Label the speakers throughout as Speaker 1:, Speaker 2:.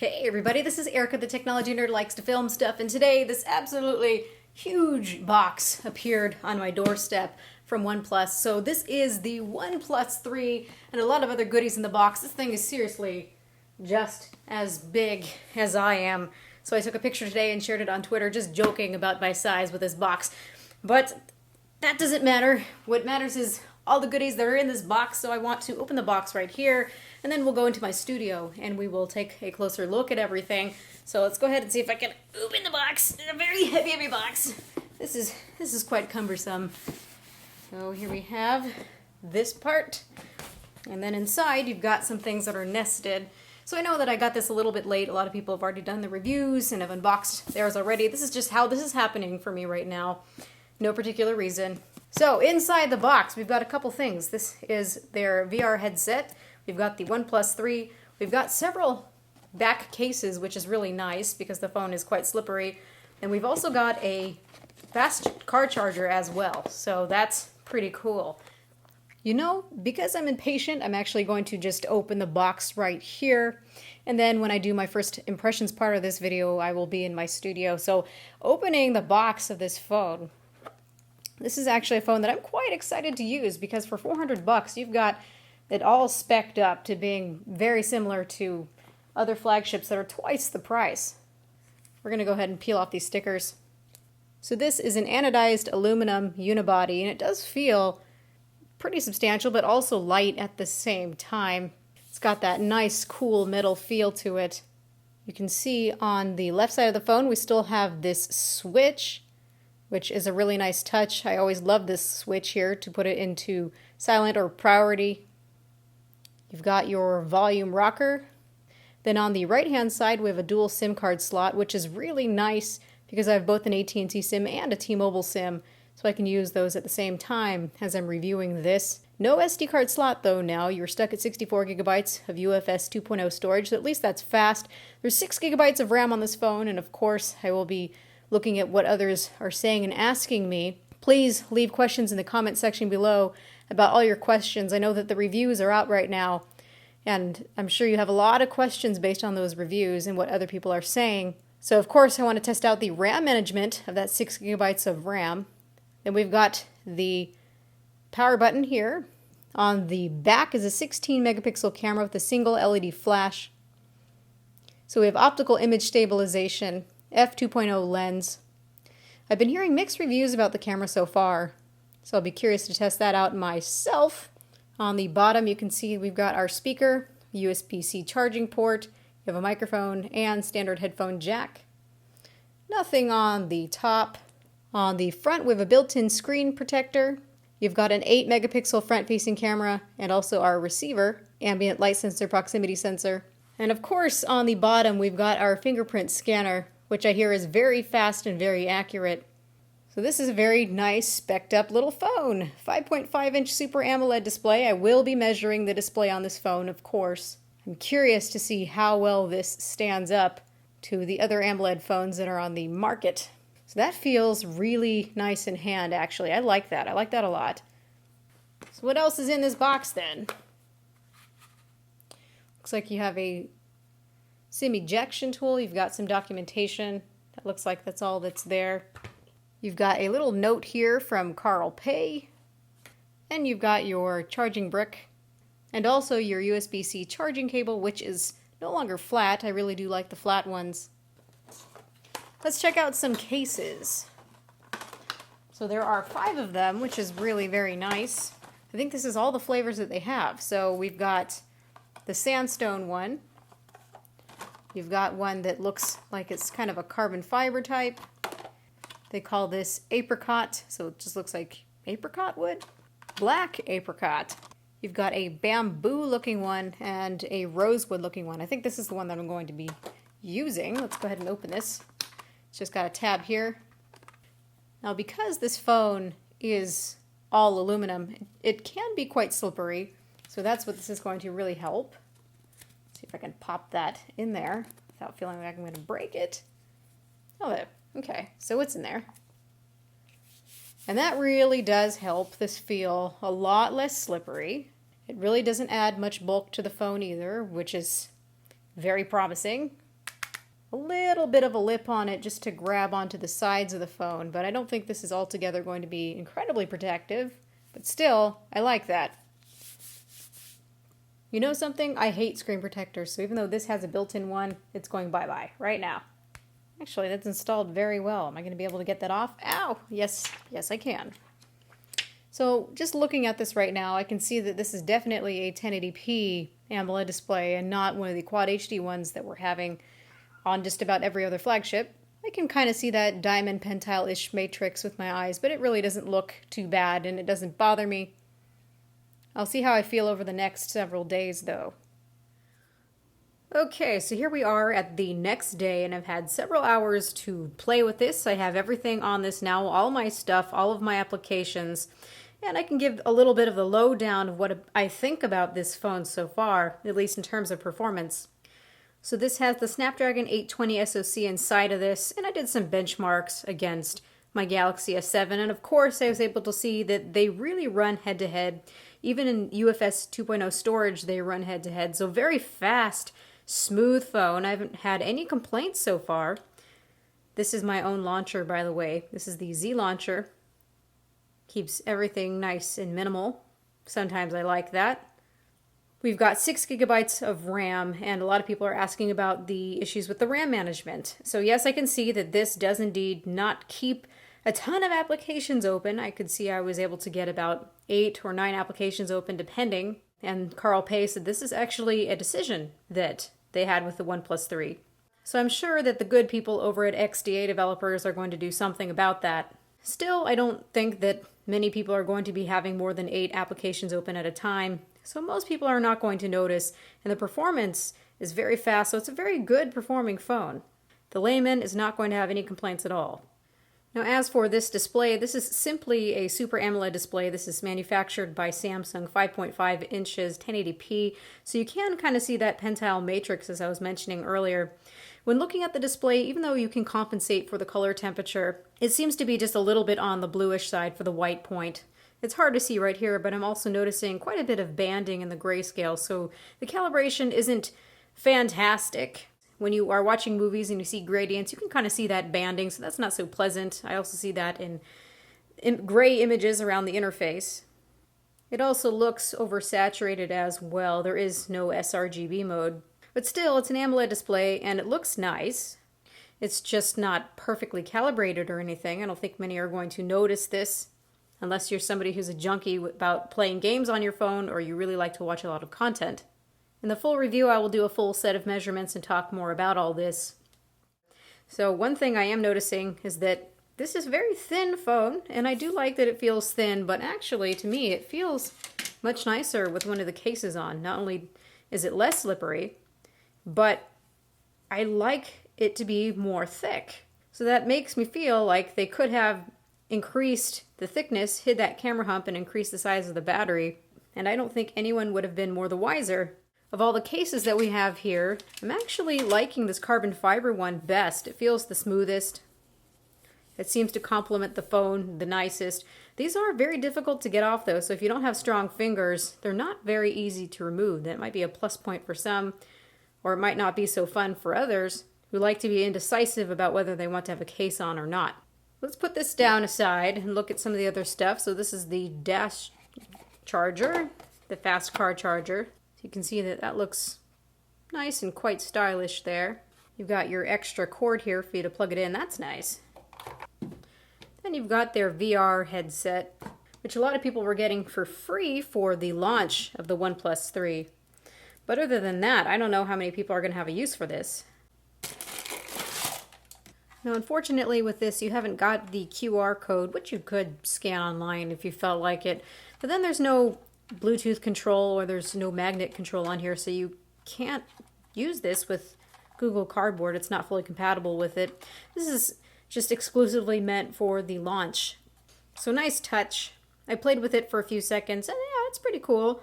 Speaker 1: Hey everybody, this is Erica, the technology nerd likes to film stuff, and today this absolutely huge box appeared on my doorstep from OnePlus. So this is the OnePlus 3 and a lot of other goodies in the box. This thing is seriously just as big as I am. So I took a picture today and shared it on Twitter, just joking about my size with this box. But that doesn't matter. What matters is all the goodies that are in this box. So I want to open the box right here, and then we'll go into my studio and we will take a closer look at everything. So let's go ahead and see if I can open the box. It's a very heavy box. This is quite cumbersome. So here we have this part, and then inside you've got some things that are nested. So I know that I got this a little bit late. A lot of people have already done the reviews and have unboxed theirs already. This is just how this is happening for me right now. No particular reason. So inside the box, we've got a couple things. This is their VR headset. We've got the OnePlus 3. We've got several back cases, which is really nice because the phone is quite slippery. And we've also got a fast car charger as well. So that's pretty cool. You know, because I'm impatient, I'm actually going to just open the box right here. And then when I do my first impressions part of this video, I will be in my studio. So opening the box of this phone, this is actually a phone that I'm quite excited to use because for $400 you've got it all spec'd up to being very similar to other flagships that are twice the price. We're going to go ahead and peel off these stickers. So this is an anodized aluminum unibody, and it does feel pretty substantial but also light at the same time. It's got that nice cool metal feel to it. You can see on the left side of the phone we still have this switch, which is a really nice touch. I always love this switch here to put it into silent or priority. You've got your volume rocker. Then on the right-hand side, we have a dual SIM card slot, which is really nice because I have both an AT&T SIM and a T-Mobile SIM, so I can use those at the same time as I'm reviewing this. No SD card slot though now. You're stuck at 64 gigabytes of UFS 2.0 storage, so at least that's fast. There's 6 gigabytes of RAM on this phone, and of course I will be looking at what others are saying and asking me. Please leave questions in the comment section below about all your questions. I know that the reviews are out right now, and I'm sure you have a lot of questions based on those reviews and what other people are saying. So of course I want to test out the RAM management of that 6 gigabytes of RAM. Then we've got the power button here. On the back is a 16 megapixel camera with a single LED flash. So we have optical image stabilization, f2.0 lens. I've been hearing mixed reviews about the camera so far, so I'll be curious to test that out myself. On the bottom you can see we've got our speaker, USB-C charging port, you have a microphone, and standard headphone jack. Nothing on the top. On the front we have a built-in screen protector. You've got an 8 megapixel front-facing camera and also our receiver, ambient light sensor, proximity sensor. And of course on the bottom we've got our fingerprint scanner, which I hear is very fast and very accurate. So this is a very nice spec'd up little phone. 5.5-inch Super AMOLED display. I will be measuring the display on this phone, of course. I'm curious to see how well this stands up to the other AMOLED phones that are on the market. So that feels really nice in hand, actually. I like that. I like that a lot. So what else is in this box then? Looks like you have a SIM ejection tool. You've got some documentation. That looks like that's all that's there. You've got a little note here from Carl Pay. And you've got your charging brick. And also your USB-C charging cable, which is no longer flat. I really do like the flat ones. Let's check out some cases. So there are 5 of them, which is really very nice. I think this is all the flavors that they have. So we've got the sandstone one. You've got one that looks like it's kind of a carbon fiber type. They call this apricot, so it just looks like apricot wood. Black apricot. You've got a bamboo looking one and a rosewood looking one. I think this is the one that I'm going to be using. Let's go ahead and open this. It's just got a tab here. Now because this phone is all aluminum, it can be quite slippery, so that's what this is going to really help. See if I can pop that in there without feeling like I'm going to break it. Oh, there. Okay, so it's in there. And that really does help this feel a lot less slippery. It really doesn't add much bulk to the phone either, which is very promising. a little bit of a lip on it just to grab onto the sides of the phone, but I don't think this is altogether going to be incredibly protective. But still, I like that. You know something? I hate screen protectors, so even though this has a built-in one, it's going bye-bye right now. Actually, that's installed very well. Am I going to be able to get that off? Ow! Yes, I can. So just looking at this right now, I can see that this is definitely a 1080p AMOLED display and not one of the Quad HD ones that we're having on just about every other flagship. I can kind of see that diamond pentile-ish matrix with my eyes, but it really doesn't look too bad and it doesn't bother me. I'll see how I feel over the next several days though. Okay, so here we are at the next day and I've had several hours to play with this. I have everything on this now, all my stuff, all of my applications, and I can give a little bit of the lowdown of what I think about this phone so far, at least in terms of performance. So this has the Snapdragon 820 SoC inside of this, and I did some benchmarks against my Galaxy S7, and of course I was able to see that they really run head-to-head. Even in UFS 2.0 storage, they run head-to-head, so very fast, smooth phone. I haven't had any complaints so far. This is my own launcher, by the way. This is the Z launcher. Keeps everything nice and minimal. Sometimes I like that. We've got 6 gigabytes of RAM, and a lot of people are asking about the issues with the RAM management. So yes, I can see that this does indeed not keep a ton of applications open. I could see I was able to get about 8 or 9 applications open depending. And Carl Pei said this is actually a decision that they had with the OnePlus 3. So I'm sure that the good people over at XDA developers are going to do something about that. Still, I don't think that many people are going to be having more than 8 applications open at a time. So most people are not going to notice, and the performance is very fast, so it's a very good performing phone. The layman is not going to have any complaints at all. Now as for this display, this is simply a Super AMOLED display. This is manufactured by Samsung, 5.5 inches, 1080p, so you can kind of see that pentile matrix as I was mentioning earlier. When looking at the display, even though you can compensate for the color temperature, it seems to be just a little bit on the bluish side for the white point. It's hard to see right here, but I'm also noticing quite a bit of banding in the grayscale, so the calibration isn't fantastic. When you are watching movies and you see gradients, you can kind of see that banding, so that's not so pleasant. I also see that in gray images around the interface. It also looks oversaturated as well. There is no sRGB mode. But still, it's an AMOLED display and it looks nice. It's just not perfectly calibrated or anything. I don't think many are going to notice this unless you're somebody who's a junkie about playing games on your phone or you really like to watch a lot of content. In the full review, I will do a full set of measurements and talk more about all this. So one thing I am noticing is that this is a very thin phone, and I do like that it feels thin, but actually, to me, it feels much nicer with one of the cases on. Not only is it less slippery, but I like it to be more thick. So that makes me feel like they could have increased the thickness, hid that camera hump, and increased the size of the battery. And I don't think anyone would have been more the wiser. Of all the cases that we have here, I'm actually liking this carbon fiber one best. It feels the smoothest. It seems to complement the phone the nicest. These are very difficult to get off though, so if you don't have strong fingers, they're not very easy to remove. That might be a plus point for some, or it might not be so fun for others who like to be indecisive about whether they want to have a case on or not. Let's put this down aside and look at some of the other stuff. So this is the dash charger, the fast car charger. So you can see that looks nice and quite stylish there. You've got your extra cord here for you to plug it in. That's nice. Then you've got their VR headset, which a lot of people were getting for free for the launch of the OnePlus 3. But other than that, I don't know how many people are going to have a use for this. Now, unfortunately with this, you haven't got the QR code, which you could scan online if you felt like it. But then there's no Bluetooth control or there's no magnet control on here, so you can't use this with Google Cardboard. It's not fully compatible with it. This is just exclusively meant for the launch. So nice touch. I played with it for a few seconds, and yeah, it's pretty cool.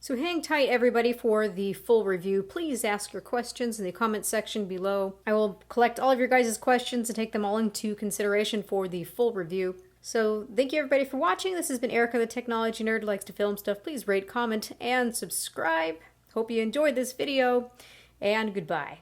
Speaker 1: So hang tight, everybody, for the full review. Please ask your questions in the comment section below. I will collect all of your guys' questions and take them all into consideration for the full review. So thank you, everybody, for watching. This has been Erica, the technology nerd who likes to film stuff. Please rate, comment, and subscribe. Hope you enjoyed this video, and goodbye.